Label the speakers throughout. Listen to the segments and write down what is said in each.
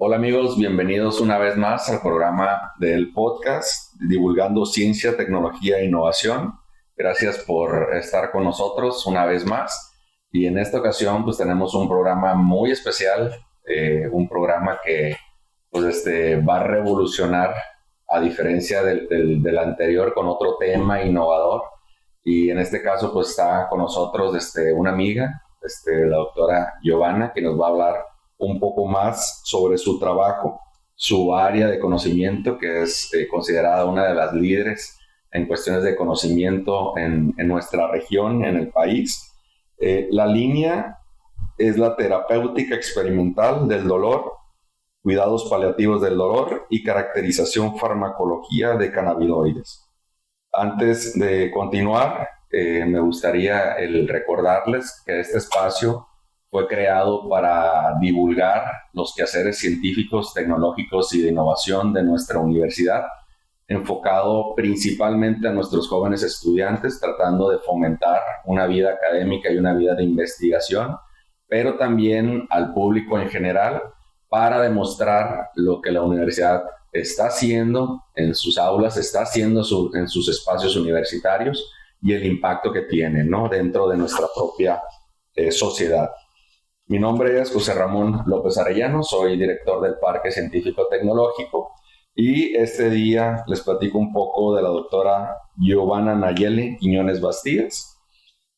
Speaker 1: Hola amigos, bienvenidos una vez más al programa del podcast Divulgando Ciencia, Tecnología e Innovación. Gracias por estar con nosotros una vez más. Y en esta ocasión pues tenemos un programa muy especial, un programa que va a revolucionar a diferencia del anterior con otro tema innovador. Y en este caso pues está con nosotros una amiga, la doctora Giovanna, que nos va a hablar un poco más sobre su trabajo, su área de conocimiento, que es considerada una de las líderes en cuestiones de conocimiento en nuestra región, en el país. La línea es la terapéutica experimental del dolor, cuidados paliativos del dolor y caracterización farmacología de cannabinoides. Antes de continuar, me gustaría recordarles que este espacio fue creado para divulgar los quehaceres científicos, tecnológicos y de innovación de nuestra universidad, enfocado principalmente a nuestros jóvenes estudiantes, tratando de fomentar una vida académica y una vida de investigación, pero también al público en general, para demostrar lo que la universidad está haciendo en sus aulas, está haciendo en sus espacios universitarios y el impacto que tiene, ¿no?, dentro de nuestra propia sociedad. Mi nombre es José Ramón López Arellano, soy director del Parque Científico Tecnológico y este día les platico un poco de la doctora Giovanna Nayeli Quiñones Bastías.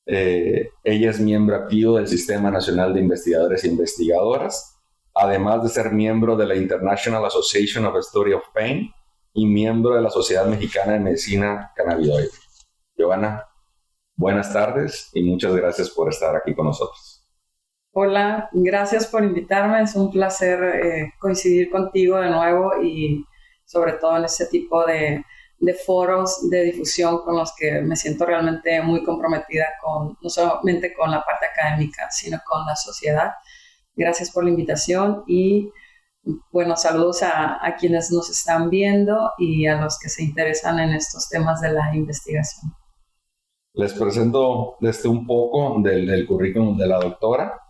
Speaker 1: Ella es miembro activo del Sistema Nacional de Investigadores e Investigadoras, además de ser miembro de la International Association of Study of Pain y miembro de la Sociedad Mexicana de Medicina Cannabinoide. Giovanna, buenas tardes y muchas gracias por estar aquí con nosotros.
Speaker 2: Hola, gracias por invitarme. Es un placer coincidir contigo de nuevo y sobre todo en este tipo de foros de difusión con los que me siento realmente muy comprometida no solamente con la parte académica, sino con la sociedad. Gracias por la invitación y bueno, saludos a quienes nos están viendo y a los que se interesan en estos temas de la investigación.
Speaker 1: Les presento un poco del currículum de la doctora.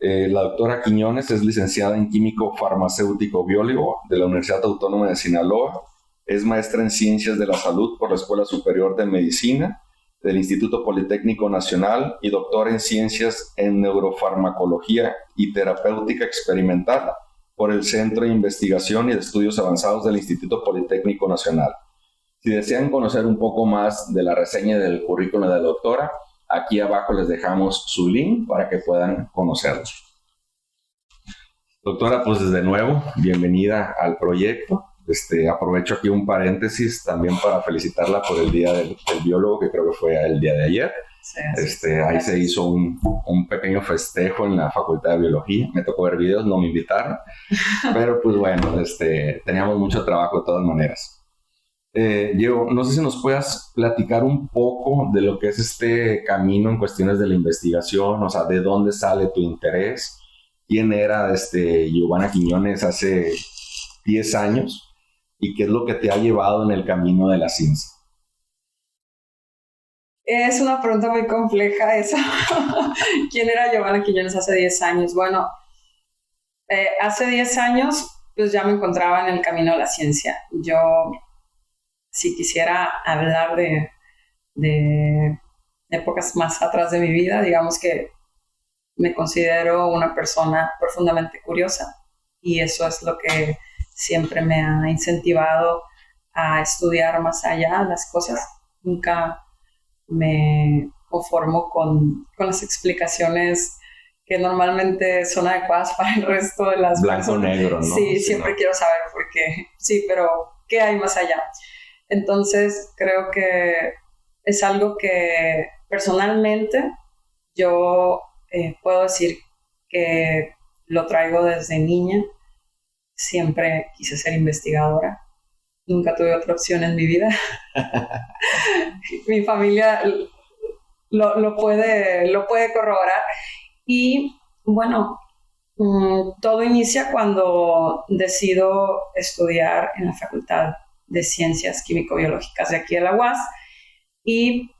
Speaker 1: La doctora Quiñones es licenciada en Químico Farmacéutico Biólogo de la Universidad Autónoma de Sinaloa. Es maestra en Ciencias de la Salud por la Escuela Superior de Medicina del Instituto Politécnico Nacional y doctora en Ciencias en Neurofarmacología y Terapéutica Experimental por el Centro de Investigación y de Estudios Avanzados del Instituto Politécnico Nacional. Si desean conocer un poco más de la reseña del currículum de la doctora, aquí abajo les dejamos su link para que puedan conocerlo. Doctora, pues desde nuevo, bienvenida al proyecto. Aprovecho aquí un paréntesis también para felicitarla por el Día del Biólogo, que creo que fue el día de ayer. Sí, ahí se hizo un pequeño festejo en la Facultad de Biología. Me tocó ver videos, no me invitaron, pero pues bueno, teníamos mucho trabajo de todas maneras. Diego, no sé si nos puedas platicar un poco de lo que es este camino en cuestiones de la investigación, o sea, de dónde sale tu interés, quién era Giovanna Quiñones hace 10 años y qué es lo que te ha llevado en el camino de la ciencia.
Speaker 2: Es una pregunta muy compleja esa. ¿Quién era Giovanna Quiñones hace 10 años? Bueno, hace 10 años pues ya me encontraba en el camino de la ciencia. Yo, si quisiera hablar de épocas más atrás de mi vida, digamos que me considero una persona profundamente curiosa y eso es lo que siempre me ha incentivado a estudiar más allá las cosas. Nunca me conformo con las explicaciones que normalmente son adecuadas para el resto de las
Speaker 1: Blanco negro, ¿no?
Speaker 2: Sí, siempre quiero saber por qué. Sí, pero ¿qué hay más allá? Entonces, creo que es algo que personalmente yo puedo decir que lo traigo desde niña. Siempre quise ser investigadora. Nunca tuve otra opción en mi vida. Mi familia lo puede corroborar. Y bueno, todo inicia cuando decido estudiar en la Facultad de Ciencias Químico-Biológicas de aquí de la UAS y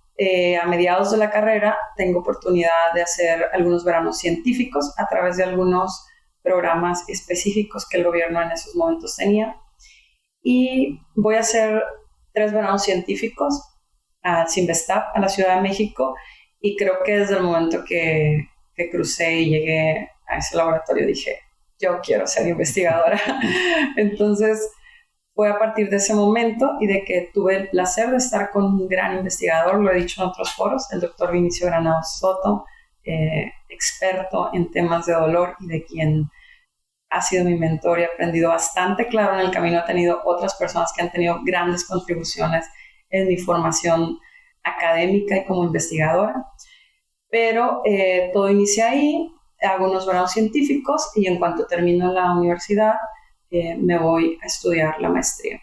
Speaker 2: a mediados de la carrera tengo oportunidad de hacer algunos veranos científicos a través de algunos programas específicos que el gobierno en esos momentos tenía. Y voy a hacer 3 veranos científicos al CIMBESTAB, a la Ciudad de México, y creo que desde el momento que crucé y llegué a ese laboratorio dije, yo quiero ser investigadora. Entonces fue a partir de ese momento y de que tuve el placer de estar con un gran investigador, lo he dicho en otros foros, el doctor Vinicio Granados Soto, experto en temas de dolor y de quien ha sido mi mentor y he aprendido bastante. Claro, en el camino he tenido otras personas que han tenido grandes contribuciones en mi formación académica y como investigadora, pero todo inicia ahí, hago unos veranos científicos y en cuanto termino la universidad me voy a estudiar la maestría.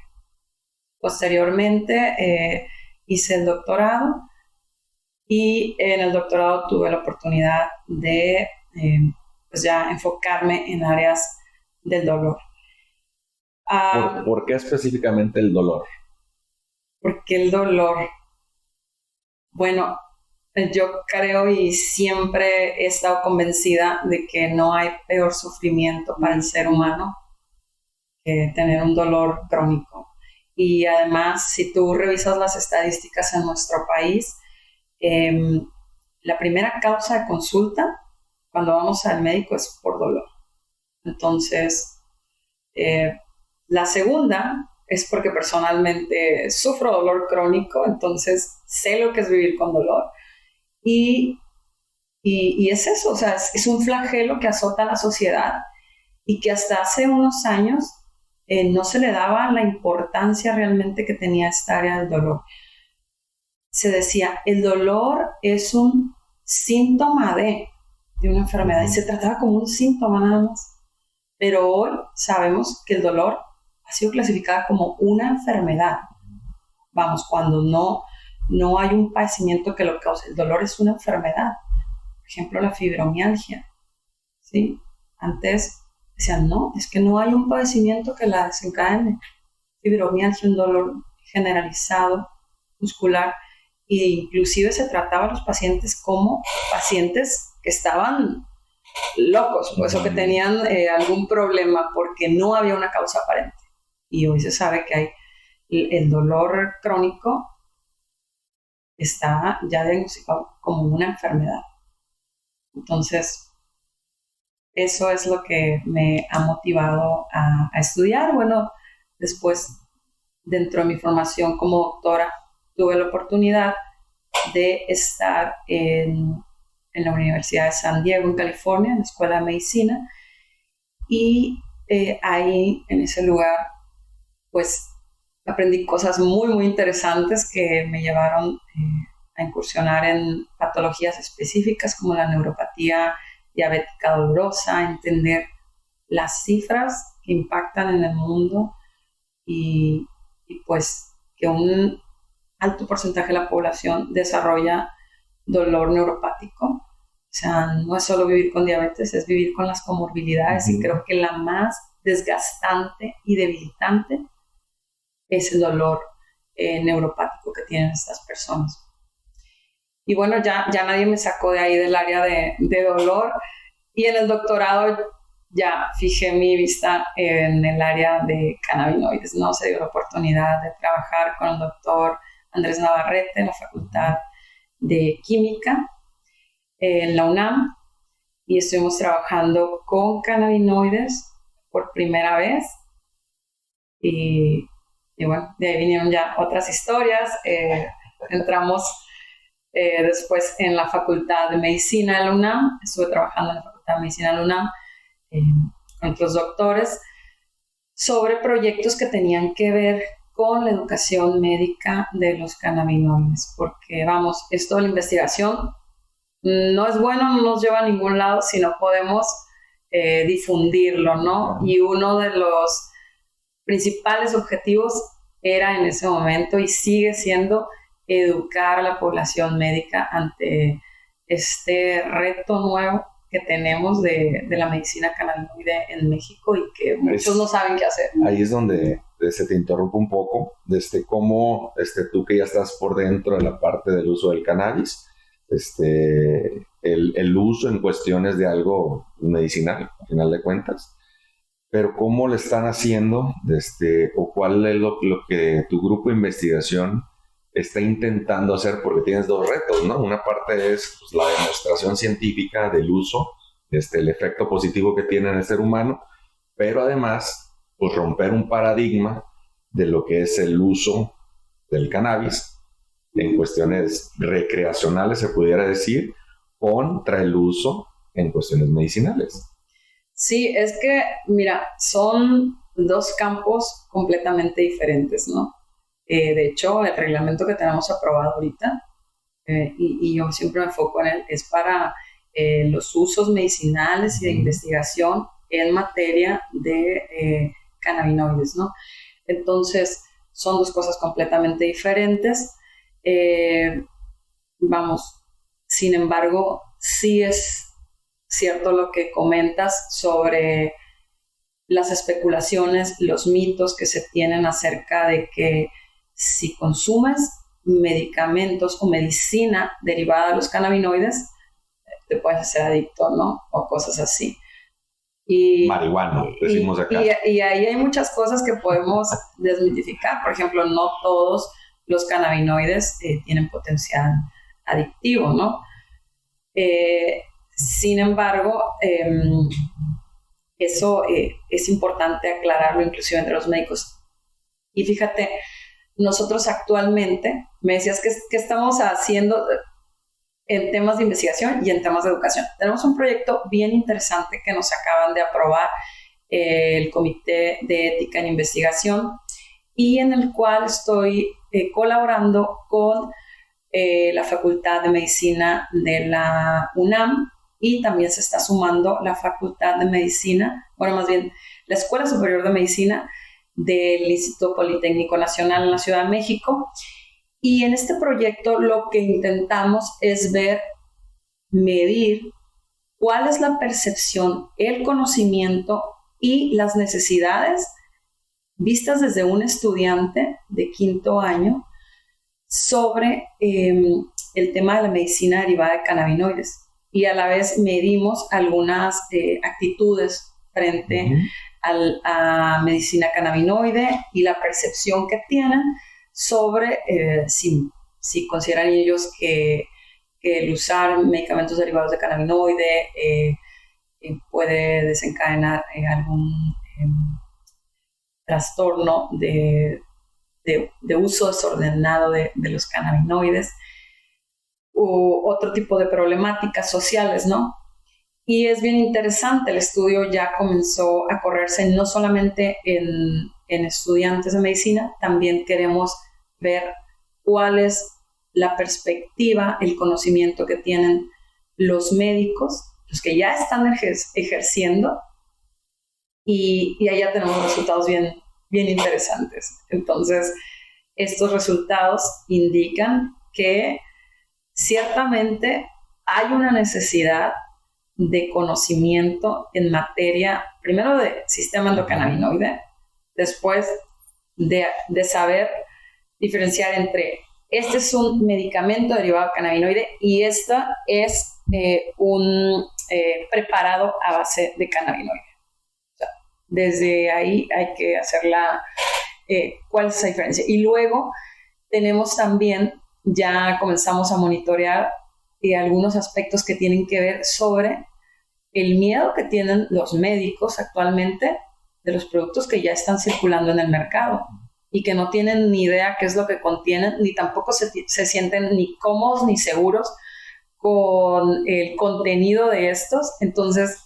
Speaker 2: Posteriormente hice el doctorado y en el doctorado tuve la oportunidad de pues ya enfocarme en áreas del dolor.
Speaker 1: ¿Por qué específicamente el dolor?
Speaker 2: Porque el dolor, bueno, yo creo y siempre he estado convencida de que no hay peor sufrimiento para el ser humano que tener un dolor crónico. Y además, si tú revisas las estadísticas en nuestro país, la primera causa de consulta cuando vamos al médico es por dolor. Entonces, la segunda es porque personalmente sufro dolor crónico, entonces sé lo que es vivir con dolor. Y es eso, o sea, es un flagelo que azota a la sociedad y que hasta hace unos años no se le daba la importancia realmente que tenía esta área del dolor. Se decía, el dolor es un síntoma de una enfermedad y se trataba como un síntoma nada más. Pero hoy sabemos que el dolor ha sido clasificado como una enfermedad. Vamos, cuando no hay un padecimiento que lo cause. El dolor es una enfermedad. Por ejemplo, la fibromialgia. ¿Sí? Antes decían, no, es que no hay un padecimiento que la desencadene. Fibromialgia, un dolor generalizado, muscular, e inclusive se trataba a los pacientes como pacientes que estaban locos, pues, o que tenían algún problema porque no había una causa aparente. Y hoy se sabe que hay el dolor crónico está ya diagnosticado como una enfermedad. Entonces, eso es lo que me ha motivado a estudiar. Bueno, después, dentro de mi formación como doctora, tuve la oportunidad de estar en la Universidad de San Diego, en California, en la Escuela de Medicina. Y ahí, en ese lugar, pues, aprendí cosas muy, muy interesantes que me llevaron a incursionar en patologías específicas como la neuropatía diabética dolorosa, entender las cifras que impactan en el mundo y pues que un alto porcentaje de la población desarrolla dolor neuropático. O sea, no es solo vivir con diabetes, es vivir con las comorbilidades y creo que la más desgastante y debilitante es el dolor neuropático que tienen estas personas. Y bueno, ya nadie me sacó de ahí del área de dolor y en el doctorado ya fijé mi vista en el área de cannabinoides, ¿no? Se dio la oportunidad de trabajar con el doctor Andrés Navarrete en la Facultad de Química en la UNAM y estuvimos trabajando con cannabinoides por primera vez y bueno, de ahí vinieron ya otras historias. Entramos después en la Facultad de Medicina de la UNAM, estuve trabajando en la Facultad de Medicina de la UNAM con otros doctores sobre proyectos que tenían que ver con la educación médica de los cannabinoides, porque vamos, esto de la investigación no es bueno, no nos lleva a ningún lado si no podemos difundirlo, ¿no? Y uno de los principales objetivos era en ese momento y sigue siendo educar a la población médica ante este reto nuevo que tenemos de la medicina cannabinoide en México y que muchos no saben qué hacer.
Speaker 1: Ahí es donde se te interrumpe un poco, cómo tú que ya estás por dentro de la parte del uso del cannabis, el uso en cuestiones de algo medicinal, al final de cuentas. Pero ¿cómo le están haciendo? ¿O cuál es lo que tu grupo de investigación está intentando hacer? Porque tienes dos retos, ¿no? Una parte es pues, la demostración científica del uso, el efecto positivo que tiene en el ser humano, pero además, pues romper un paradigma de lo que es el uso del cannabis en cuestiones recreacionales, se pudiera decir, contra el uso en cuestiones medicinales.
Speaker 2: Sí, es que, mira, son dos campos completamente diferentes, ¿no? De hecho, el reglamento que tenemos aprobado ahorita, y yo siempre me enfoco en él, es para los usos medicinales y de investigación en materia de cannabinoides, ¿no? Entonces, son dos cosas completamente diferentes. Sin embargo, sí es cierto lo que comentas sobre las especulaciones, los mitos que se tienen acerca de que si consumes medicamentos o medicina derivada de los cannabinoides, te puedes hacer adicto, ¿no? O cosas así.
Speaker 1: Marihuana, decimos acá.
Speaker 2: Y ahí hay muchas cosas que podemos desmitificar. Por ejemplo, no todos los cannabinoides tienen potencial adictivo, ¿no? Sin embargo, eso es importante aclararlo inclusive entre los médicos. Y fíjate, nosotros actualmente, me decías que estamos haciendo en temas de investigación y en temas de educación. Tenemos un proyecto bien interesante que nos acaban de aprobar el Comité de Ética en Investigación y en el cual estoy colaborando con la Facultad de Medicina de la UNAM y también se está sumando la Facultad de Medicina, bueno, más bien la Escuela Superior de Medicina del Instituto Politécnico Nacional en la Ciudad de México. Y en este proyecto lo que intentamos es medir cuál es la percepción, el conocimiento y las necesidades vistas desde un estudiante de quinto año sobre el tema de la medicina derivada de cannabinoides. Y a la vez medimos algunas actitudes frente a medicina cannabinoide y la percepción que tienen sobre si consideran ellos que el usar medicamentos derivados de cannabinoide puede desencadenar algún trastorno de uso desordenado de los cannabinoides u otro tipo de problemáticas sociales, ¿no? Y es bien interesante, el estudio ya comenzó a correrse no solamente en estudiantes de medicina, también queremos ver cuál es la perspectiva, el conocimiento que tienen los médicos, los que ya están ejerciendo, y allá tenemos resultados bien interesantes. Entonces, estos resultados indican que ciertamente hay una necesidad de conocimiento en materia, primero de sistema endocannabinoide, después de saber diferenciar entre este es un medicamento derivado de cannabinoide y esta es un preparado a base de cannabinoide. O sea, desde ahí hay que hacer cuál es esa diferencia. Y luego tenemos también, ya comenzamos a monitorear algunos aspectos que tienen que ver sobre el miedo que tienen los médicos actualmente de los productos que ya están circulando en el mercado y que no tienen ni idea qué es lo que contienen, ni tampoco se sienten ni cómodos ni seguros con el contenido de estos. Entonces,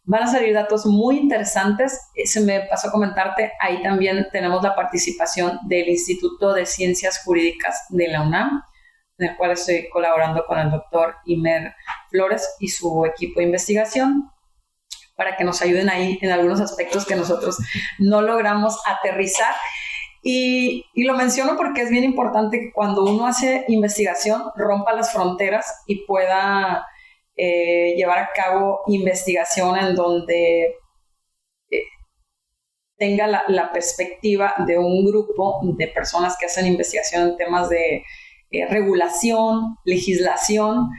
Speaker 2: van a salir datos muy interesantes. Se me pasó a comentarte, ahí también tenemos la participación del Instituto de Ciencias Jurídicas de la UNAM, en el cual estoy colaborando con el doctor Imer Flores y su equipo de investigación para que nos ayuden ahí en algunos aspectos que nosotros no logramos aterrizar. Y lo menciono porque es bien importante que cuando uno hace investigación rompa las fronteras y pueda llevar a cabo investigación en donde tenga la perspectiva de un grupo de personas que hacen investigación en temas de regulación, legislación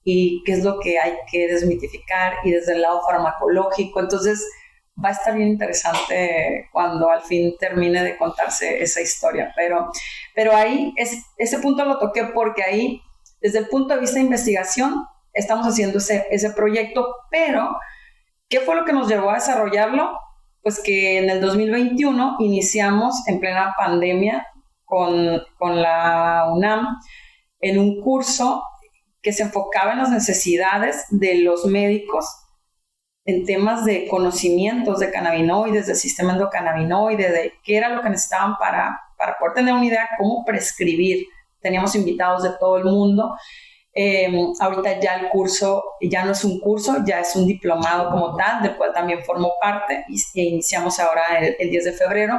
Speaker 2: y qué es lo que hay que desmitificar y desde el lado farmacológico. Entonces va a estar bien interesante cuando al fin termine de contarse esa historia, pero ahí ese punto lo toqué porque ahí, desde el punto de vista de investigación, estamos haciendo ese proyecto, pero ¿qué fue lo que nos llevó a desarrollarlo? Pues que en el 2021 iniciamos en plena pandemia con la UNAM en un curso que se enfocaba en las necesidades de los médicos en temas de conocimientos de cannabinoides, del sistema endocannabinoide, de qué era lo que necesitaban para poder tener una idea de cómo prescribir. Teníamos invitados de todo el mundo. Ahorita ya el curso ya no es un curso, ya es un diplomado como tal, del cual también formo parte e iniciamos ahora el 10 de febrero.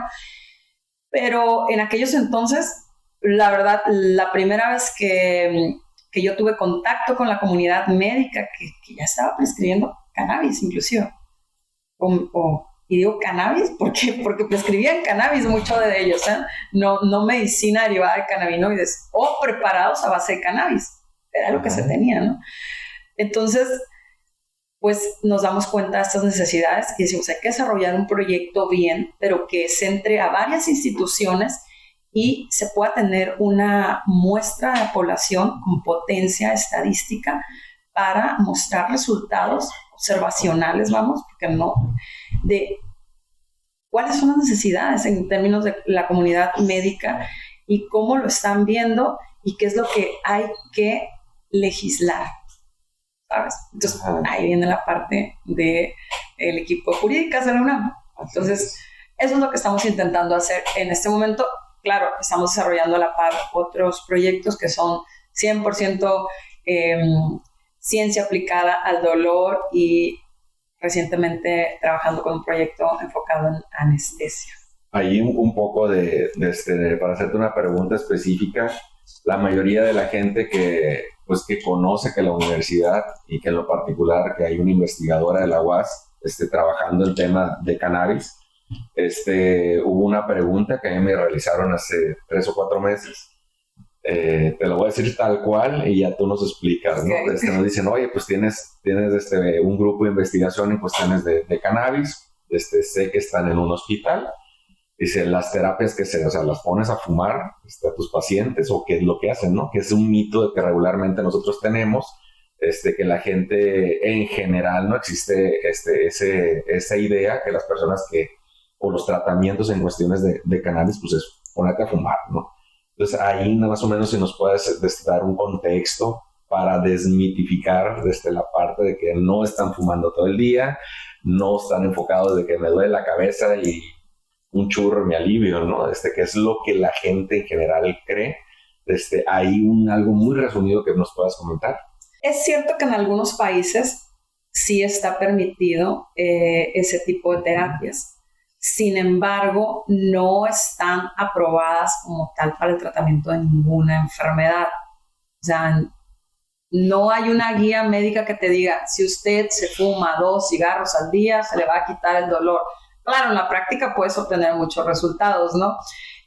Speaker 2: Pero en aquellos entonces, la verdad, la primera vez que yo tuve contacto con la comunidad médica que ya estaba prescribiendo cannabis inclusive, y digo cannabis porque prescribían cannabis muchos de ellos, no medicina derivada de cannabinoides o preparados a base de cannabis, era lo que se tenía, ¿no? Entonces, pues nos damos cuenta de estas necesidades y decimos, hay que desarrollar un proyecto bien, pero que centre a varias instituciones y se pueda tener una muestra de población con potencia estadística para mostrar resultados observacionales, porque no, de cuáles son las necesidades en términos de la comunidad médica y cómo lo están viendo y qué es lo que hay que legislar, ¿sabes? Entonces, ahí viene la parte del equipo de jurídicas de la UNAM. Entonces, eso es lo que estamos intentando hacer en este momento. Claro, estamos desarrollando a la par otros proyectos que son 100% ciencia aplicada al dolor y recientemente trabajando con un proyecto enfocado en anestesia.
Speaker 1: Ahí un poco para hacerte una pregunta específica, la mayoría de la gente que conoce que la universidad y que en lo particular que hay una investigadora de la UAS trabajando en tema de cannabis, hubo una pregunta que a mí me realizaron hace 3 o 4 meses. Te lo voy a decir tal cual y ya tú nos explicas, ¿no?
Speaker 2: Okay.
Speaker 1: Nos dicen, oye, pues tienes un grupo de investigación en cuestiones de cannabis, sé que están en un hospital. Dice, las terapias las pones a fumar a tus pacientes o qué es lo que hacen, ¿no? Que es un mito de que regularmente nosotros tenemos, que la gente en general no existe esa idea que las personas o los tratamientos en cuestiones de cannabis, pues es ponerte a fumar, ¿no? Entonces ahí más o menos si nos puedes dar un contexto para desmitificar la parte de que no están fumando todo el día, no están enfocados de que me duele la cabeza y un churro me alivio, ¿no? Que es lo que la gente en general cree. Hay algo muy resumido que nos puedas comentar.
Speaker 2: Es cierto que en algunos países sí está permitido ese tipo de terapias. Sin embargo, no están aprobadas como tal para el tratamiento de ninguna enfermedad. O sea, no hay una guía médica que te diga, si usted se fuma 2 cigarros al día, se le va a quitar el dolor. Claro, en la práctica puedes obtener muchos resultados, ¿no?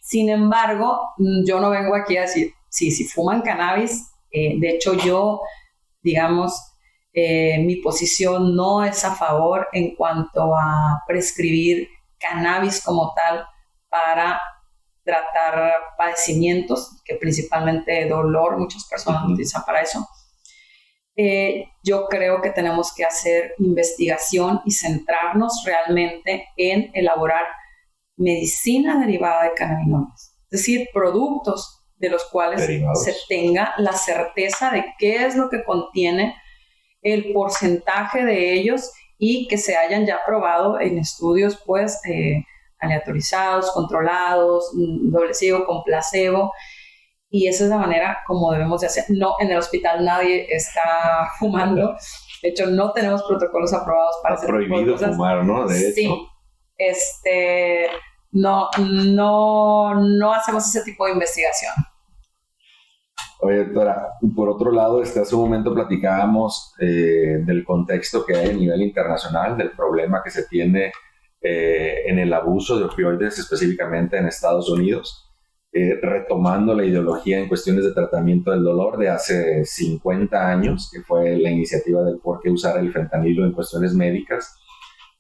Speaker 2: Sin embargo, yo no vengo aquí a decir, sí, si fuman cannabis, de hecho yo, digamos, mi posición no es a favor en cuanto a prescribir cannabis como tal para tratar padecimientos, que principalmente dolor, muchas personas lo utilizan para eso. Yo creo que tenemos que hacer investigación y centrarnos realmente en elaborar medicina derivada de cannabinoides, es decir, productos de los cuales derivados. Se tenga la certeza de qué es lo que contiene, el porcentaje de ellos y que se hayan ya probado en estudios pues aleatorizados, controlados, doble ciego, con placebo. Y esa es la manera como debemos de hacer. No, en el hospital nadie está fumando. De hecho, no tenemos protocolos aprobados para hacer
Speaker 1: prohibido fumar, ¿no? De hecho.
Speaker 2: Sí. No hacemos ese tipo de investigación.
Speaker 1: Oye, doctora, por otro lado, hace un momento platicábamos del contexto que hay a nivel internacional, del problema que se tiene en el abuso de opioides, específicamente en Estados Unidos. retomando la ideología en cuestiones de tratamiento del dolor de hace 50 años, que fue la iniciativa del por qué usar el fentanilo en cuestiones médicas.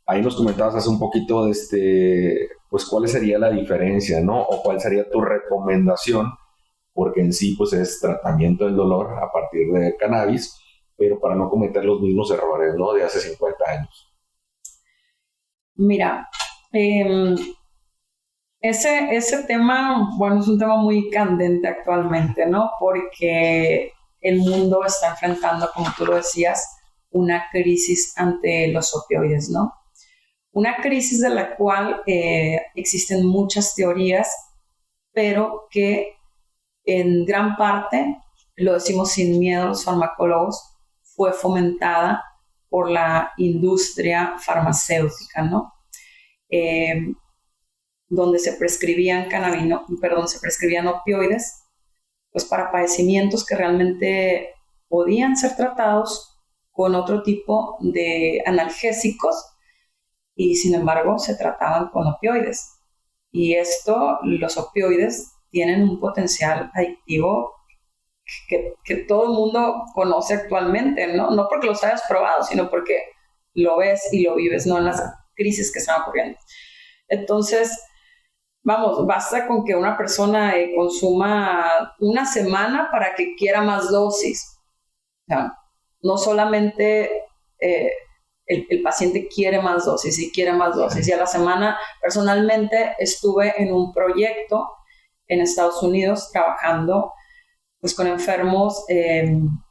Speaker 1: Ahí nos comentabas hace un poquito de pues cuál sería la diferencia, ¿no? O cuál sería tu recomendación, porque en sí pues es tratamiento del dolor a partir de cannabis, pero para no cometer los mismos errores, ¿no? De hace 50 años.
Speaker 2: Mira, ese tema, bueno, es un tema muy candente actualmente, ¿no? Porque el mundo está enfrentando, como tú lo decías, una crisis ante los opioides, ¿no? Una crisis de la cual existen muchas teorías, pero que en gran parte, lo decimos sin miedo los farmacólogos, fue fomentada por la industria farmacéutica, ¿no? Donde se prescribían opioides, pues para padecimientos que realmente podían ser tratados con otro tipo de analgésicos, y sin embargo se trataban con opioides. Y los opioides tienen un potencial adictivo que todo el mundo conoce actualmente, ¿no? No porque los hayas probado, sino porque lo ves y lo vives, ¿no? En las crisis que están ocurriendo. Entonces, vamos, basta con que una persona consuma una semana para que quiera más dosis. O sea, no solamente el paciente quiere más dosis y quiere más dosis. Y a la semana, personalmente, estuve en un proyecto en Estados Unidos trabajando pues con enfermos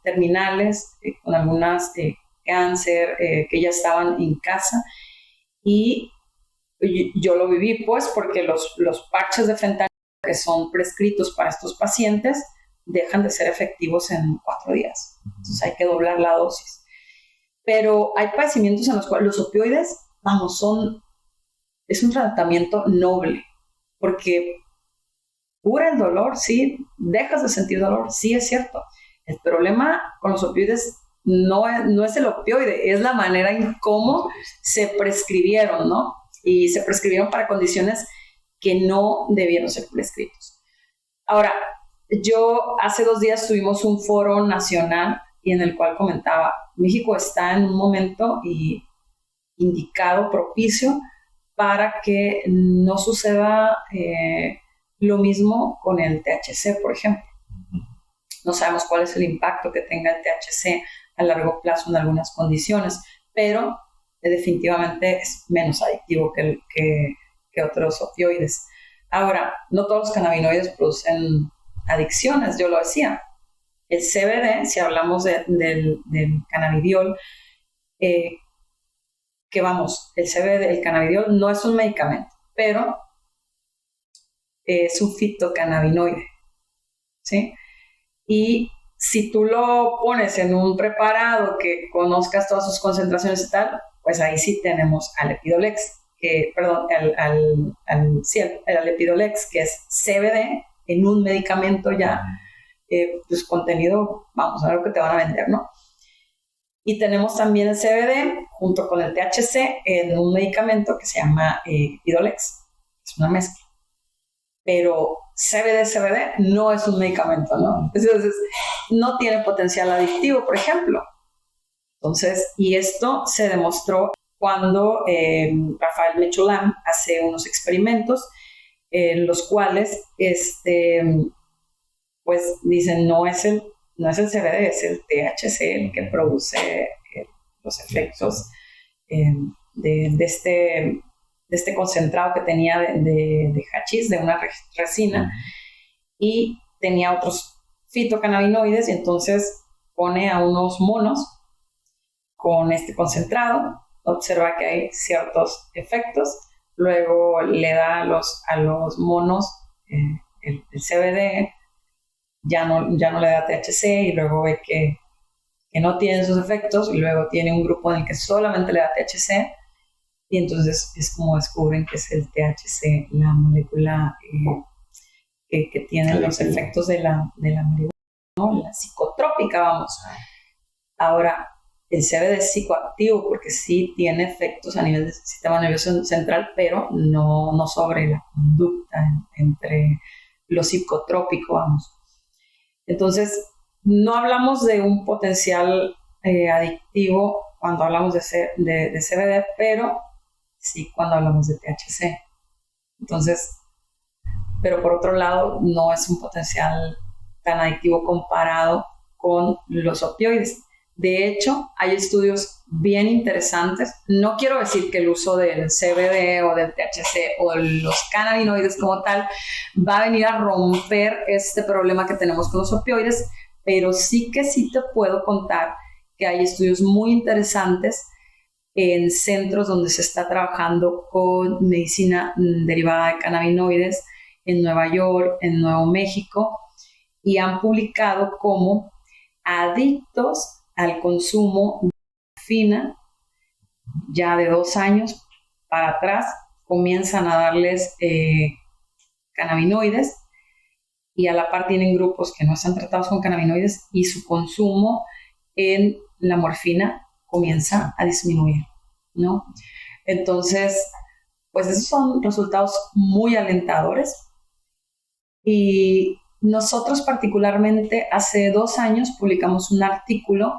Speaker 2: terminales, con algunas cáncer, que ya estaban en casa, y yo lo viví pues porque los parches de fentanilo que son prescritos para estos pacientes dejan de ser efectivos en 4 días. Entonces hay que doblar la dosis. Pero hay padecimientos en los cuales los opioides, vamos, es un tratamiento noble, porque cura el dolor, sí, dejas de sentir dolor, sí, es cierto. El problema con los opioides no es el opioide, es la manera en cómo se prescribieron, ¿no? Y se prescribieron para condiciones que no debieron ser prescritos. Ahora, hace 2 días tuvimos un foro nacional y en el cual comentaba, México está en un momento indicado, propicio, para que no suceda lo mismo con el THC, por ejemplo. No sabemos cuál es el impacto que tenga el THC a largo plazo en algunas condiciones, pero definitivamente es menos adictivo que otros opioides. Ahora, no todos los cannabinoides producen adicciones, yo lo decía. El CBD, si hablamos del cannabidiol, que vamos, el CBD, el cannabidiol no es un medicamento, pero es un fitocannabinoide, ¿sí? Y si tú lo pones en un preparado que conozcas todas sus concentraciones y tal, pues ahí sí tenemos al Epidolex, al Epidolex, que es CBD en un medicamento ya, pues contenido, vamos a ver lo que te van a vender, ¿no? Y tenemos también el CBD junto con el THC en un medicamento que se llama Epidolex, es una mezcla. Pero CBD no es un medicamento, ¿no? Entonces, no tiene potencial adictivo, por ejemplo. Entonces, y esto se demostró cuando Rafael Mechoulam hace unos experimentos en los cuales, pues dicen, no es el CBD, es el THC el que produce los efectos de este concentrado que tenía de hachís, de una resina, y tenía otros fitocannabinoides, y entonces pone a unos monos con este concentrado, observa que hay ciertos efectos, luego le da a los monos el CBD, ya no le da THC, y luego ve que no tiene esos efectos, y luego tiene un grupo en el que solamente le da THC, y entonces es como descubren que es el THC, la molécula que tiene los efectos de la marihuana, ¿no? La psicotrópica, vamos. Ahora, el CBD es psicoactivo porque sí tiene efectos a nivel del sistema nervioso central, pero no sobre la conducta entre lo psicotrópico, vamos. Entonces, no hablamos de un potencial adictivo cuando hablamos de CBD, pero sí cuando hablamos de THC. Entonces, pero por otro lado, no es un potencial tan adictivo comparado con los opioides. De hecho, hay estudios bien interesantes. No quiero decir que el uso del CBD o del THC o los cannabinoides como tal va a venir a romper este problema que tenemos con los opioides, pero sí te puedo contar que hay estudios muy interesantes en centros donde se está trabajando con medicina derivada de cannabinoides en Nueva York, en Nuevo México, y han publicado cómo adictos al consumo de morfina, ya de 2 años para atrás, comienzan a darles cannabinoides, y a la par tienen grupos que no están tratados con cannabinoides y su consumo en la morfina comienza a disminuir, ¿no? Entonces, pues esos son resultados muy alentadores. Y nosotros particularmente hace 2 años publicamos un artículo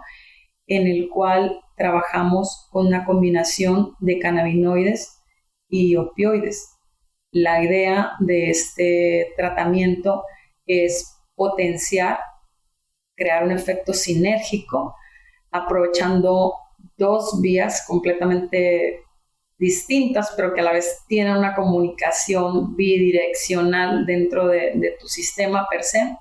Speaker 2: en el cual trabajamos con una combinación de cannabinoides y opioides. La idea de este tratamiento es potenciar, crear un efecto sinérgico, aprovechando 2 vías completamente distintas, pero que a la vez tienen una comunicación bidireccional dentro de tu sistema per se.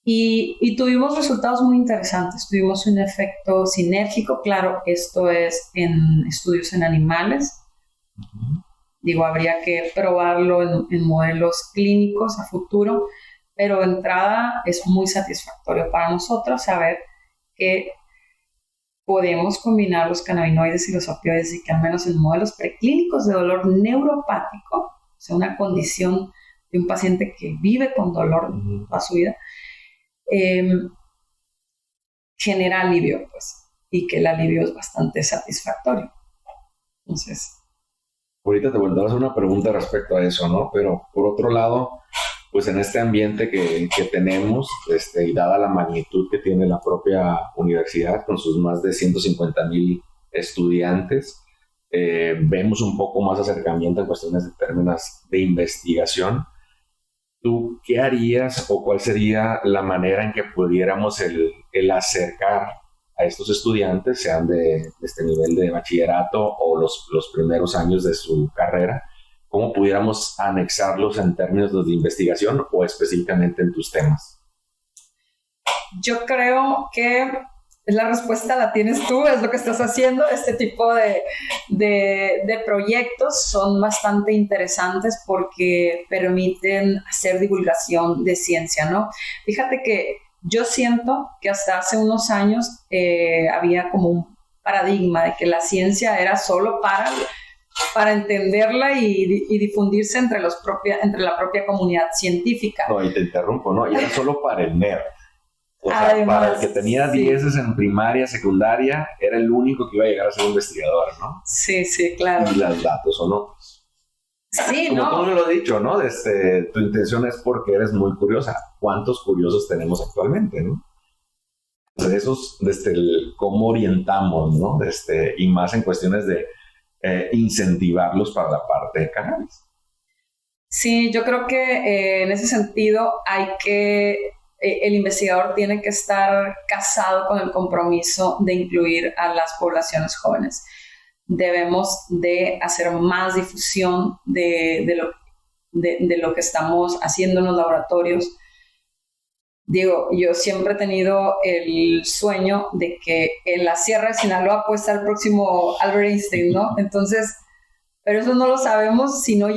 Speaker 2: Y tuvimos resultados muy interesantes. Tuvimos un efecto sinérgico, claro, esto es en estudios en animales. Digo, habría que probarlo en modelos clínicos a futuro, pero de entrada es muy satisfactorio para nosotros saber que podemos combinar los cannabinoides y los opioides y que al menos en modelos preclínicos de dolor neuropático, o sea, una condición de un paciente que vive con dolor toda su vida, genera alivio, pues, y que el alivio es bastante satisfactorio. Entonces,
Speaker 1: ahorita te voy a hacer una pregunta respecto a eso, ¿no? Pero por otro lado, pues en este ambiente que tenemos, y dada la magnitud que tiene la propia universidad con sus más de 150,000 estudiantes, vemos un poco más acercamiento en cuestiones de términos de investigación. ¿Tú qué harías o cuál sería la manera en que pudiéramos el acercar a estos estudiantes, sean de este nivel de bachillerato o los primeros años de su carrera, cómo pudiéramos anexarlos en términos de investigación o específicamente en tus temas?
Speaker 2: Yo creo que la respuesta la tienes tú, es lo que estás haciendo. Este tipo de proyectos son bastante interesantes porque permiten hacer divulgación de ciencia, ¿no? Fíjate que yo siento que hasta hace unos años había como un paradigma de que la ciencia era solo para entenderla y difundirse entre la propia comunidad científica.
Speaker 1: No, y te interrumpo, ¿no? Y era solo para el nerd. O sea,
Speaker 2: además,
Speaker 1: para el que tenía 10 en primaria, secundaria, era el único que iba a llegar a ser investigador, ¿no?
Speaker 2: Sí, sí, claro.
Speaker 1: Y los datos, ¿o no?
Speaker 2: Sí,
Speaker 1: como
Speaker 2: no.
Speaker 1: tú me lo has dicho, ¿no? Tu intención es porque eres muy curiosa. ¿Cuántos curiosos tenemos actualmente, no? De esos, cómo orientamos, ¿no? Y más en cuestiones de incentivarlos para la parte de cannabis.
Speaker 2: Sí, yo creo que en ese sentido el investigador tiene que estar casado con el compromiso de incluir a las poblaciones jóvenes. Debemos de hacer más difusión de lo que estamos haciendo en los laboratorios. Digo, yo siempre he tenido el sueño de que en la Sierra de Sinaloa puede estar el próximo Albert Einstein, ¿no? Entonces, pero eso no lo sabemos si no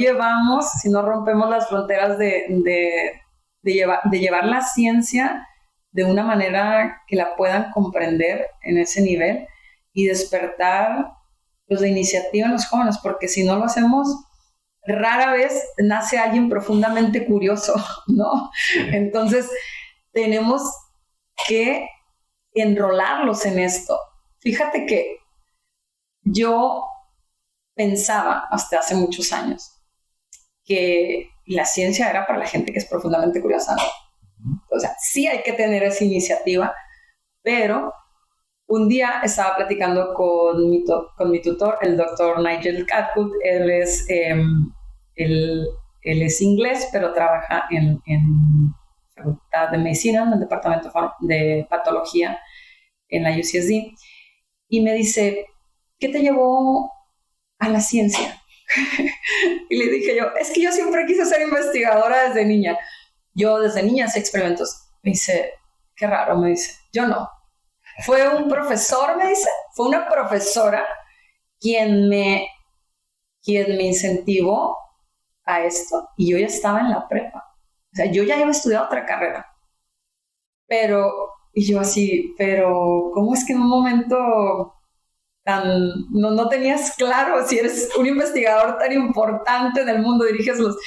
Speaker 2: rompemos las fronteras de llevar la ciencia de una manera que la puedan comprender en ese nivel y despertar pues, la iniciativa en los jóvenes, porque si no lo hacemos, rara vez nace alguien profundamente curioso, ¿no? Entonces, tenemos que enrolarlos en esto. Fíjate que yo pensaba hasta hace muchos años que y la ciencia era para la gente que es profundamente curiosa, ¿no? O sea, sí hay que tener esa iniciativa, pero un día estaba platicando con mi tutor, el doctor Nigel Catwood. Él es inglés, pero trabaja en Facultad de Medicina, en el Departamento de Patología en la UCSD. Y me dice, ¿qué te llevó a la ciencia? Y le dije yo, es que yo siempre quise ser investigadora desde niña. Yo desde niña hacía experimentos. Me dice, qué raro, me dice, yo no. Fue un profesor, me dice, fue una profesora quien me incentivó a esto, y yo ya estaba en la prepa. O sea, yo ya iba a estudiar otra carrera. Y yo así, pero ¿cómo es que en un momento no tenías claro si eres un investigador tan importante en el mundo, diriges los...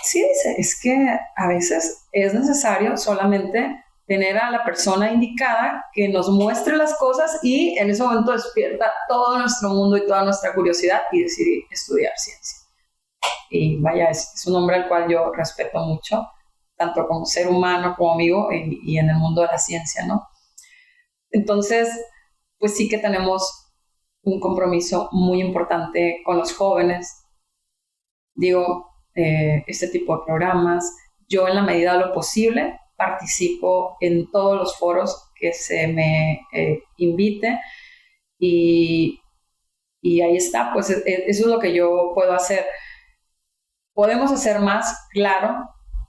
Speaker 2: Sí, dice, es que a veces es necesario solamente tener a la persona indicada que nos muestre las cosas, y en ese momento despierta todo nuestro mundo y toda nuestra curiosidad y decidir estudiar ciencia. Y vaya, es un hombre al cual yo respeto mucho, tanto como ser humano, como amigo, y en el mundo de la ciencia, ¿no? Entonces, pues sí que tenemos un compromiso muy importante con los jóvenes. Digo, este tipo de programas, yo en la medida de lo posible participo en todos los foros que se me invite, y ahí está, pues eso es lo que yo puedo hacer. Podemos hacer más, claro.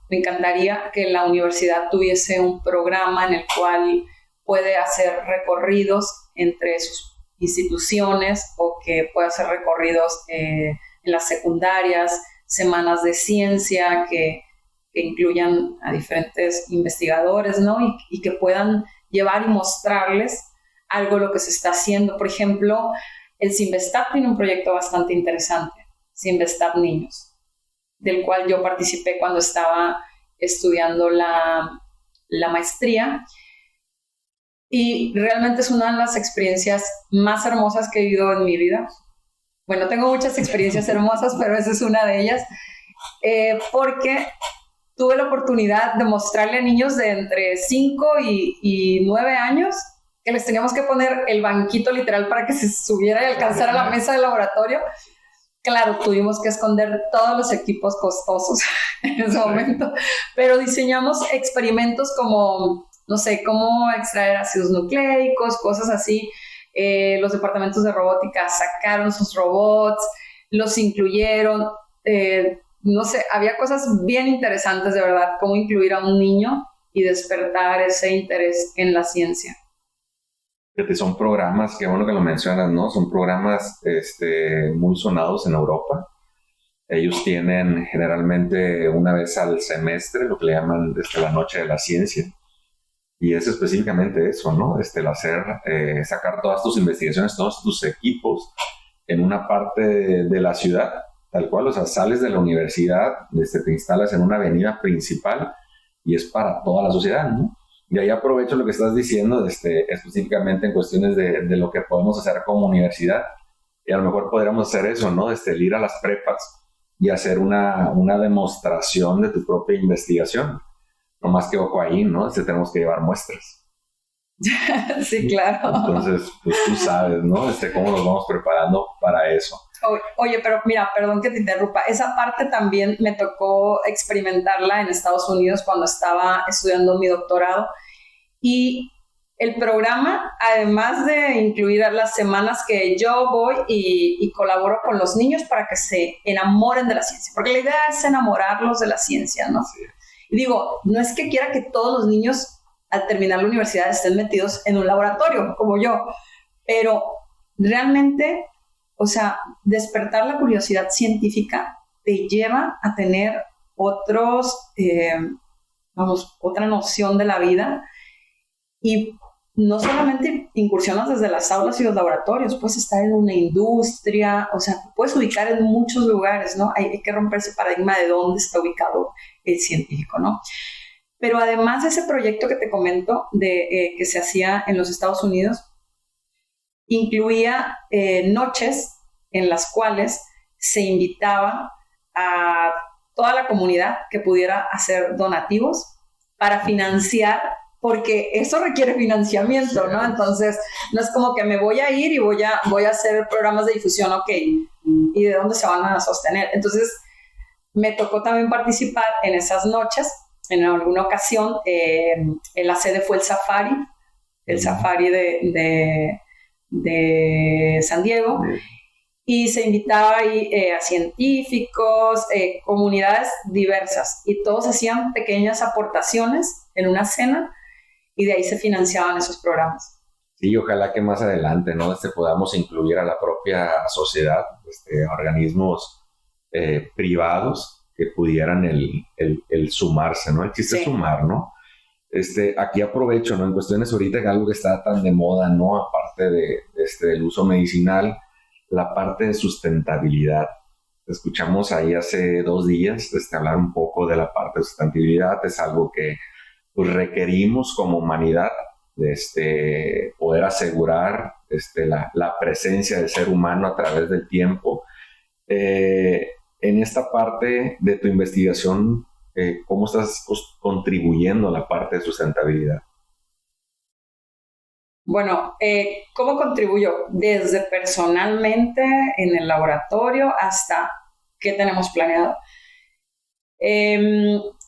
Speaker 2: Me encantaría que la universidad tuviese un programa en el cual puede hacer recorridos entre sus instituciones, o que pueda hacer recorridos en las secundarias, semanas de ciencia que incluyan a diferentes investigadores, ¿no? Y que puedan llevar y mostrarles algo de lo que se está haciendo. Por ejemplo, el Cinvestav tiene un proyecto bastante interesante, Cinvestav Niños, del cual yo participé cuando estaba estudiando la maestría, y realmente es una de las experiencias más hermosas que he vivido en mi vida. Bueno, tengo muchas experiencias hermosas, pero esa es una de ellas, porque tuve la oportunidad de mostrarle a niños de entre 5 y 9 años que les teníamos que poner el banquito literal para que se subiera y alcanzara la mesa del laboratorio. Claro, tuvimos que esconder todos los equipos costosos en ese momento, pero diseñamos experimentos como, no sé, cómo extraer ácidos nucleicos, cosas así. Los departamentos de robótica sacaron sus robots, los incluyeron, no sé, había cosas bien interesantes, de verdad, cómo incluir a un niño y despertar ese interés en la ciencia.
Speaker 1: Son programas, qué bueno que lo mencionas, ¿no? Son programas muy sonados en Europa. Ellos tienen generalmente una vez al semestre lo que le llaman la Noche de la Ciencia. Y es específicamente eso, ¿no? El hacer, sacar todas tus investigaciones, todos tus equipos en una parte de la ciudad, tal cual. O sea, sales de la universidad, te instalas en una avenida principal y es para toda la sociedad, ¿no? Y ahí aprovecho lo que estás diciendo, específicamente en cuestiones de lo que podemos hacer como universidad. Y a lo mejor podríamos hacer eso, ¿no? El ir a las prepas y hacer una demostración de tu propia investigación. No más que ojo ahí, ¿no? Tenemos que llevar muestras.
Speaker 2: Sí, claro.
Speaker 1: Entonces, pues tú sabes, ¿no? Cómo nos vamos preparando para eso.
Speaker 2: Oye, pero mira, perdón que te interrumpa. Esa parte también me tocó experimentarla en Estados Unidos cuando estaba estudiando mi doctorado. Y el programa, además de incluir las semanas que yo voy y colaboro con los niños para que se enamoren de la ciencia, porque la idea es enamorarlos de la ciencia, ¿no? Sí. Y digo, no es que quiera que todos los niños al terminar la universidad estén metidos en un laboratorio como yo, pero realmente, o sea, despertar la curiosidad científica te lleva a tener otra noción de la vida, y no solamente incursionas desde las aulas y los laboratorios, puedes estar en una industria, o sea, puedes ubicar en muchos lugares, ¿no? Hay que romper ese paradigma de dónde está ubicado el científico, ¿no? Pero además de ese proyecto que te comento, que se hacía en los Estados Unidos, incluía noches en las cuales se invitaba a toda la comunidad que pudiera hacer donativos para financiar, porque eso requiere financiamiento, ¿no? Entonces, no es como que me voy a ir y voy a hacer programas de difusión, ok, ¿y de dónde se van a sostener? Entonces, me tocó también participar en esas noches. En alguna ocasión, la sede fue el Safari de San Diego, y se invitaba ahí a científicos, comunidades diversas, y todos hacían pequeñas aportaciones en una cena, y de ahí se financiaban esos programas.
Speaker 1: Sí, ojalá que más adelante, ¿no? Podamos incluir a la propia sociedad, organismos privados que pudieran el sumarse, ¿no? El chiste es sumar, ¿no? Aquí aprovecho, ¿no? En cuestiones ahorita que algo que está tan de moda, ¿no? Aparte del uso medicinal, la parte de sustentabilidad. Escuchamos ahí hace 2 días hablar un poco de la parte de sustentabilidad. Es algo que pues, requerimos como humanidad, poder asegurar la presencia del ser humano a través del tiempo. En esta parte de tu investigación, ¿cómo estás contribuyendo a la parte de sustentabilidad?
Speaker 2: Bueno, ¿cómo contribuyo? Desde personalmente en el laboratorio hasta qué tenemos planeado.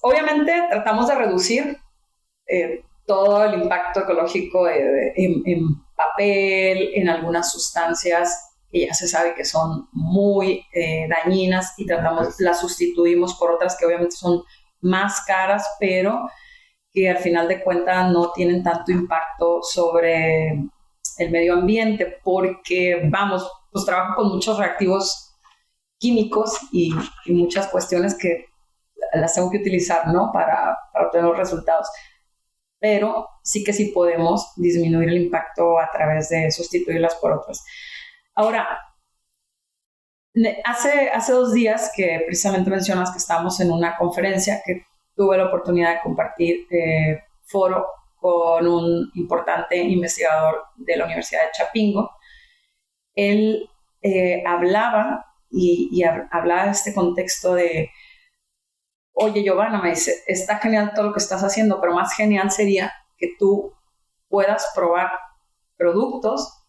Speaker 2: Obviamente tratamos de reducir todo el impacto ecológico en papel, en algunas sustancias que ya se sabe que son muy dañinas, y las sustituimos por otras que obviamente son más caras, pero que al final de cuentas no tienen tanto impacto sobre el medio ambiente, porque pues trabajo con muchos reactivos químicos y muchas cuestiones que las tengo que utilizar, ¿no? Para obtener los resultados. Pero sí podemos disminuir el impacto a través de sustituirlas por otras. Ahora, hace 2 días que precisamente mencionas que estábamos en una conferencia que tuve la oportunidad de compartir foro con un importante investigador de la Universidad de Chapingo. Él hablaba hablaba de este contexto de, oye, Giovanna, me dice, está genial todo lo que estás haciendo, pero más genial sería que tú puedas probar productos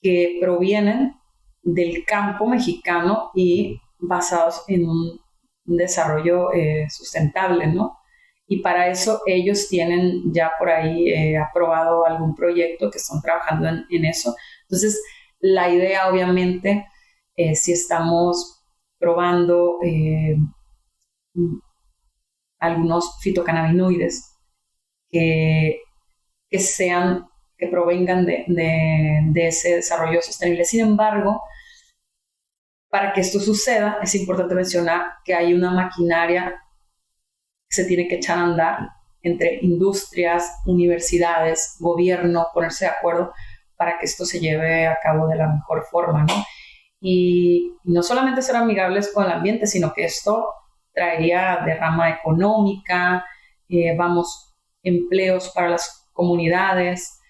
Speaker 2: que provienen del campo mexicano y basados en un desarrollo sustentable, ¿no? Y para eso ellos tienen ya por ahí aprobado algún proyecto que están trabajando en eso. Entonces, la idea, obviamente, si estamos probando algunos fitocannabinoides que provengan de ese desarrollo sostenible. Sin embargo, para que esto suceda, es importante mencionar que hay una maquinaria que se tiene que echar a andar entre industrias, universidades, gobierno, ponerse de acuerdo para que esto se lleve a cabo de la mejor forma, ¿no? Y no solamente ser amigables con el ambiente, sino que esto traería derrama económica, empleos para las comunidades.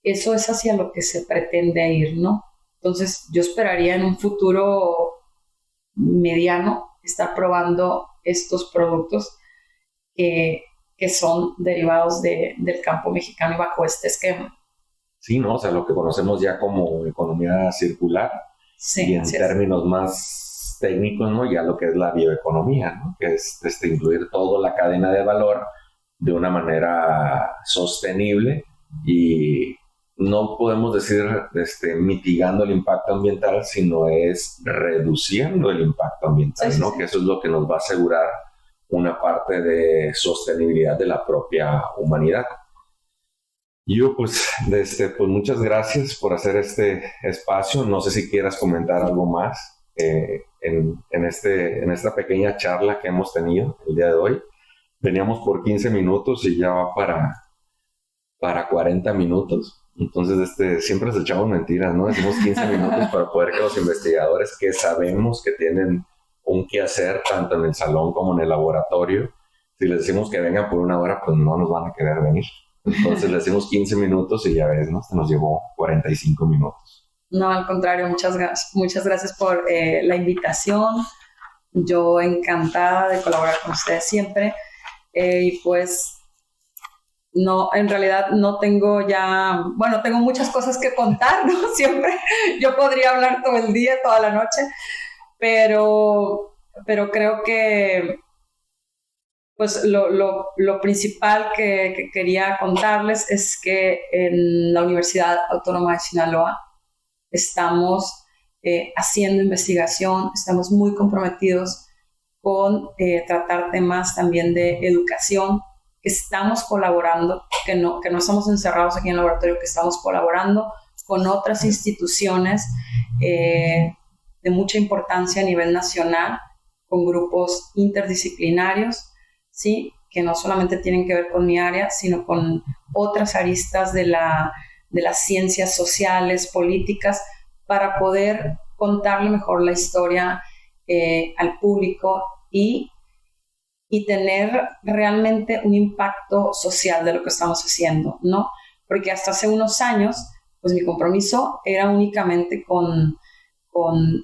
Speaker 2: Eso es hacia lo que se pretende ir, ¿no? Entonces, yo esperaría en un futuro mediano estar probando estos productos que son derivados del campo mexicano y bajo este esquema.
Speaker 1: Sí, ¿no? O sea, lo que conocemos ya como economía circular. Sí, y en términos más técnicos, ¿no? Ya lo que es la bioeconomía, ¿no? Que es incluir toda la cadena de valor de una manera sostenible, y no podemos decir mitigando el impacto ambiental, sino es reduciendo el impacto ambiental, sí, ¿no? Sí. Que eso es lo que nos va a asegurar una parte de sostenibilidad de la propia humanidad. Yo, pues muchas gracias por hacer este espacio. No sé si quieras comentar algo más en esta pequeña charla que hemos tenido el día de hoy. Veníamos por 15 minutos y ya va para 40 minutos. Entonces, siempre les echamos mentiras, ¿no? Decimos 15 minutos para poder que los investigadores que sabemos que tienen un quehacer tanto en el salón como en el laboratorio, si les decimos que vengan por 1 hora, pues no nos van a querer venir. Entonces, le decimos 15 minutos y ya ves, ¿no? Se nos llevó 45 minutos.
Speaker 2: No, al contrario, muchas gracias por la invitación. Yo encantada de colaborar con ustedes siempre. Y pues no, en realidad no tengo tengo muchas cosas que contar, ¿no? Siempre yo podría hablar todo el día, toda la noche, pero creo que pues lo principal que quería contarles es que en la Universidad Autónoma de Sinaloa estamos haciendo investigación, estamos muy comprometidos con tratar temas también de educación, que estamos colaborando, que no estamos encerrados aquí en el laboratorio, que estamos colaborando con otras instituciones de mucha importancia a nivel nacional, con grupos interdisciplinarios, ¿sí? Que no solamente tienen que ver con mi área, sino con otras aristas de las ciencias sociales, políticas, para poder contarle mejor la historia al público y tener realmente un impacto social de lo que estamos haciendo, ¿no? Porque hasta hace unos años, pues mi compromiso era únicamente con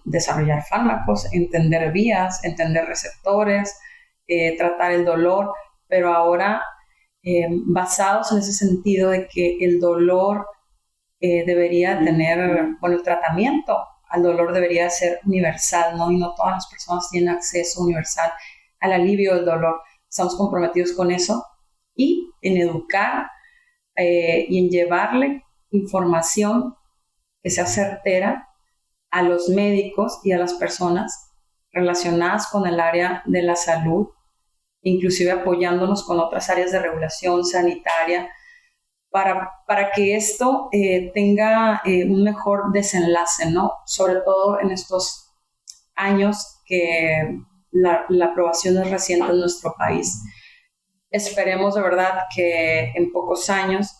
Speaker 2: desarrollar fármacos, entender vías, entender receptores, tratar el dolor, pero ahora basados en ese sentido de que el dolor debería tener, el tratamiento al dolor debería ser universal, ¿no? Y no todas las personas tienen acceso universal al alivio del dolor. Estamos comprometidos con eso y en educar y en llevarle información que sea certera a los médicos y a las personas relacionadas con el área de la salud, inclusive apoyándonos con otras áreas de regulación sanitaria, para que esto tenga un mejor desenlace, ¿no? Sobre todo en estos años que la aprobación es reciente en nuestro país. Esperemos de verdad que en pocos años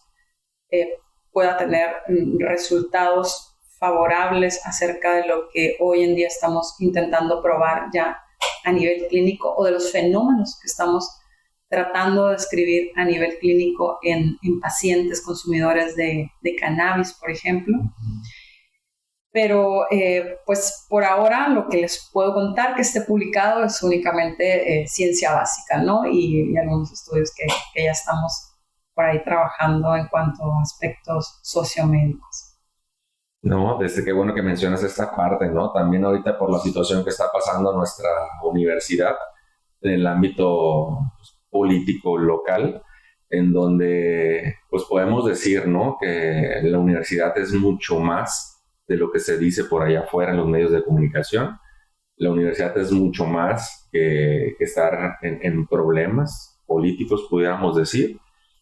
Speaker 2: pueda tener resultados favorables acerca de lo que hoy en día estamos intentando probar ya a nivel clínico, o de los fenómenos que estamos tratando de describir a nivel clínico en pacientes consumidores de cannabis, por ejemplo. Pero pues por ahora lo que les puedo contar que esté publicado es únicamente ciencia básica, ¿no? Y algunos estudios que ya estamos por ahí trabajando en cuanto a aspectos sociomédicos.
Speaker 1: No, desde qué bueno que mencionas esta parte, ¿no? También ahorita por la situación que está pasando en nuestra universidad, en el ámbito político local, en donde pues podemos decir, ¿no? Que la universidad es mucho más de lo que se dice por allá afuera en los medios de comunicación. La universidad es mucho más que estar en problemas políticos, pudiéramos decir,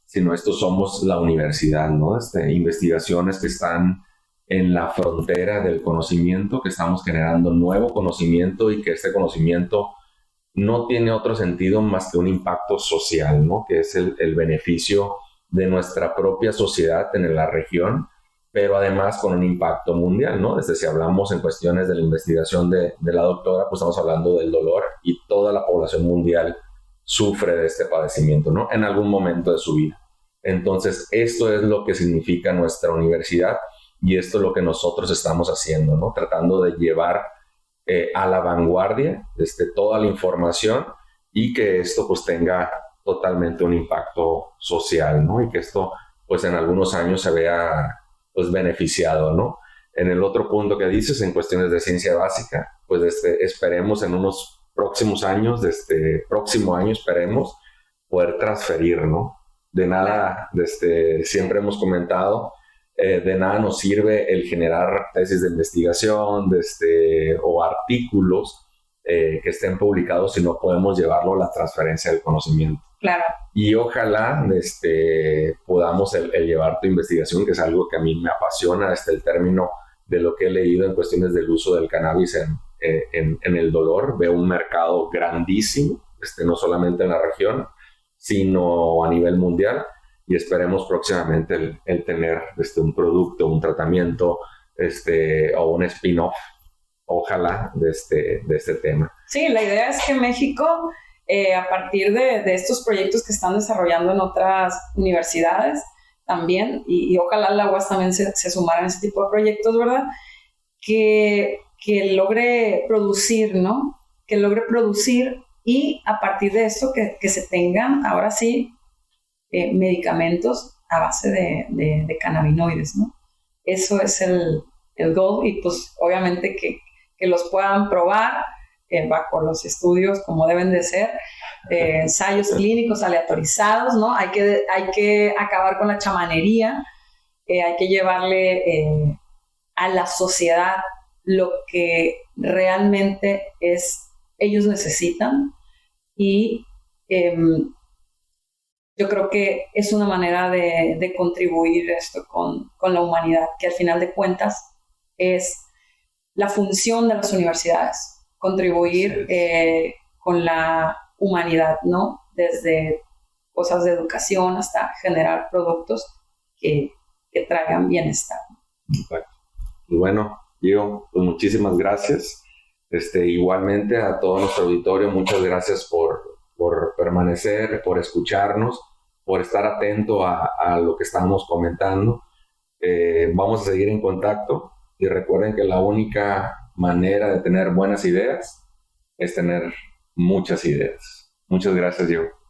Speaker 1: sino estos somos la universidad, ¿no? Investigaciones que están en la frontera del conocimiento, que estamos generando nuevo conocimiento y que este conocimiento no tiene otro sentido más que un impacto social, ¿no? Que es el beneficio de nuestra propia sociedad en la región, pero además con un impacto mundial, ¿no? Desde si hablamos en cuestiones de la investigación de la doctora, pues estamos hablando del dolor y toda la población mundial sufre de este padecimiento, ¿no? En algún momento de su vida. Entonces, esto es lo que significa nuestra universidad y esto es lo que nosotros estamos haciendo, ¿no? Tratando de llevar a la vanguardia toda la información y que esto pues tenga totalmente un impacto social, ¿no? Y que esto pues en algunos años se vea pues beneficiado, ¿no? En el otro punto que dices, en cuestiones de ciencia básica, pues esperemos en unos próximos años, próximo año esperemos poder transferir, ¿no? De nada, siempre hemos comentado, de nada nos sirve el generar tesis de investigación o artículos que estén publicados si no podemos llevarlo a la transferencia del conocimiento.
Speaker 2: Claro.
Speaker 1: Y ojalá podamos el llevar tu investigación, que es algo que a mí me apasiona, el término de lo que he leído en cuestiones del uso del cannabis en el dolor. Veo un mercado grandísimo, no solamente en la región, sino a nivel mundial. Y esperemos próximamente el tener un producto, un tratamiento o un spin-off, ojalá, de este tema.
Speaker 2: Sí, la idea es que México, a partir de estos proyectos que están desarrollando en otras universidades también, y ojalá la UAS también se sumara a ese tipo de proyectos, ¿verdad? Que logre producir, ¿no? que logre producir y a partir de esto que se tengan ahora sí medicamentos a base de cannabinoides, ¿no? Eso es el goal y pues obviamente que los puedan probar bajo los estudios como deben de ser, ensayos clínicos aleatorizados, ¿no? Hay que acabar con la chamanería, hay que llevarle a la sociedad lo que realmente ellos necesitan y yo creo que es una manera de contribuir esto con la humanidad, que al final de cuentas es la función de las universidades, contribuir con la humanidad, ¿no? Desde cosas de educación hasta generar productos que traigan bienestar.
Speaker 1: Perfecto. Y bueno, Gio, pues muchísimas gracias. Igualmente a todo nuestro auditorio, muchas gracias por permanecer, por escucharnos, por estar atento a lo que estamos comentando. Vamos a seguir en contacto y recuerden que la única manera de tener buenas ideas es tener muchas ideas. Muchas gracias, Gio.